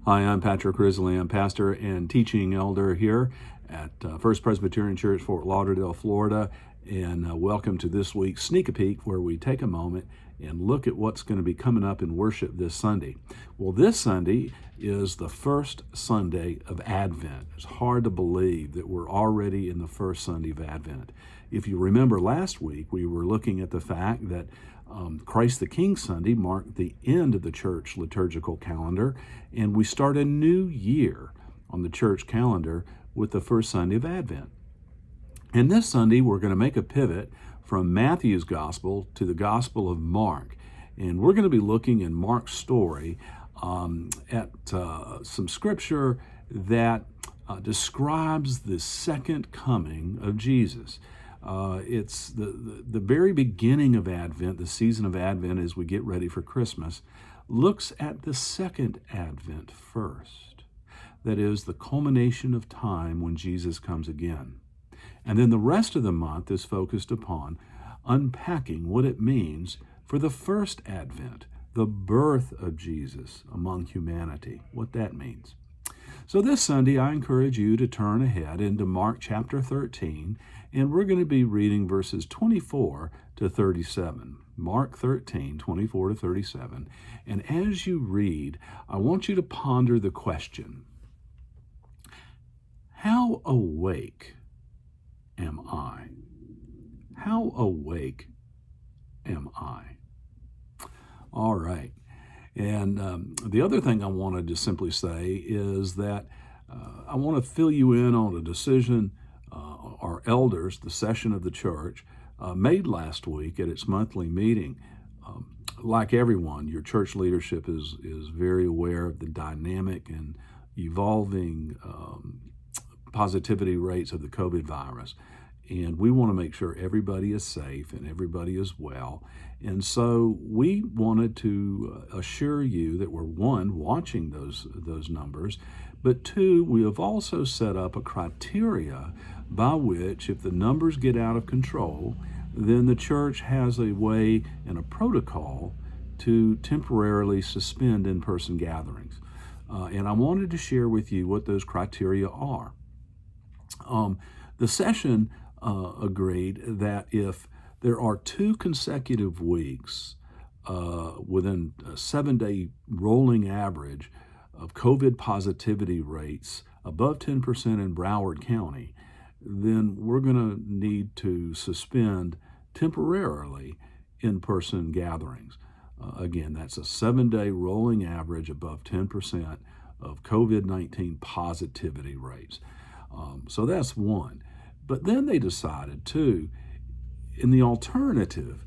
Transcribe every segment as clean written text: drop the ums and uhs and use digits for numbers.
Hi, I'm Patrick Risley. I'm pastor and teaching elder here at First Presbyterian Church, Fort Lauderdale, Florida. And welcome to this week's Sneak a Peek, where we take a moment and look at what's going to be coming up in worship this Sunday. Well, this Sunday is the first Sunday of Advent. It's hard to believe that we're already in the first Sunday of Advent. If you remember last week, we were looking at the fact that Christ the King Sunday marked the end of the church liturgical calendar, and we start a new year on the church calendar with the first Sunday of Advent. And this Sunday, we're going to make a pivot from Matthew's Gospel to the Gospel of Mark. And we're going to be looking in Mark's story at some scripture that describes the second coming of Jesus. It's the very beginning of Advent, the season of Advent as we get ready for Christmas, looks at the second Advent first. That is the culmination of time when Jesus comes again. And then the rest of the month is focused upon unpacking what it means for the first Advent, the birth of Jesus among humanity, what that means. So this Sunday, I encourage you to turn ahead into Mark chapter 13, and we're going to be reading verses 24 to 37. Mark 13, 24 to 37. And as you read, I want you to ponder the question, how awake am I? How awake am I? All right. And the other thing I wanted to simply say is that I want to fill you in on a decision our elders, the session of the church, made last week at its monthly meeting. Like everyone, your church leadership is very aware of the dynamic and evolving positivity rates of the COVID virus. And we want to make sure everybody is safe and everybody is well. And so we wanted to assure you that we're, one, watching those numbers, but two, we have also set up a criteria by which, if the numbers get out of control, then the church has a way and a protocol to temporarily suspend in-person gatherings. And I wanted to share with you what those criteria are. The session agreed that if there are 2 consecutive weeks within a 7-day rolling average of COVID positivity rates above 10% in Broward County, then we're going to need to suspend temporarily in-person gatherings. Again, that's a 7-day rolling average above 10% of COVID-19 positivity rates. So that's one. But then they decided, too, in the alternative,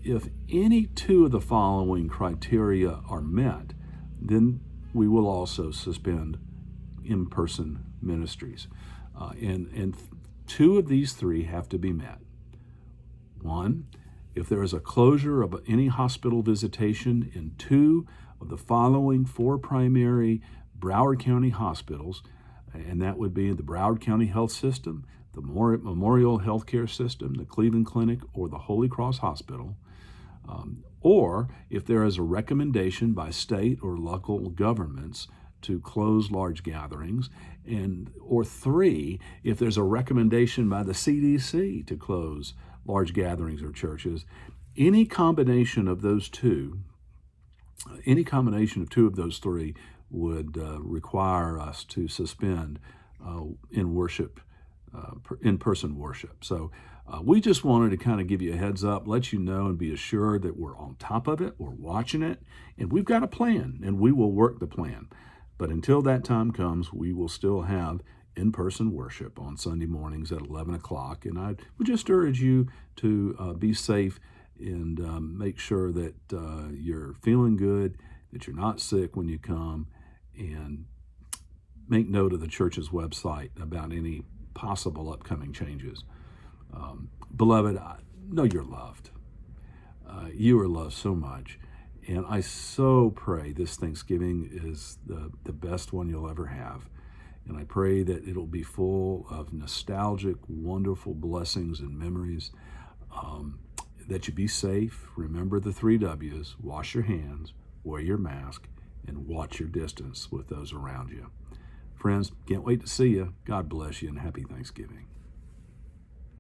if any 2 of the following criteria are met, then we will also suspend in-person ministries. And 2 of these 3 have to be met. 1, if there is a closure of any hospital visitation in 2 of the following 4 primary Broward County hospitals, and that would be the Broward County Health System, the Memorial Healthcare System, the Cleveland Clinic, or the Holy Cross Hospital, or if there is a recommendation by state or local governments to close large gatherings, or 3, if there's a recommendation by the CDC to close large gatherings or churches. Any combination of those 2, any combination of 2 of those 3 would require us to suspend in-person worship. So we just wanted to kind of give you a heads up, let you know, and be assured that we're on top of it, we're watching it, and we've got a plan, and we will work the plan. But until that time comes, we will still have in-person worship on Sunday mornings at 11 o'clock. And I would just urge you to be safe and make sure that you're feeling good, that you're not sick when you come, and make note of the church's website about any possible upcoming changes. Beloved, I know you're loved. You are loved so much. And I so pray this Thanksgiving is the best one you'll ever have. And I pray that it'll be full of nostalgic, wonderful blessings and memories, that you be safe. Remember the 3 W's: wash your hands, wear your mask, and watch your distance with those around you. Friends, can't wait to see you. God bless you and happy Thanksgiving.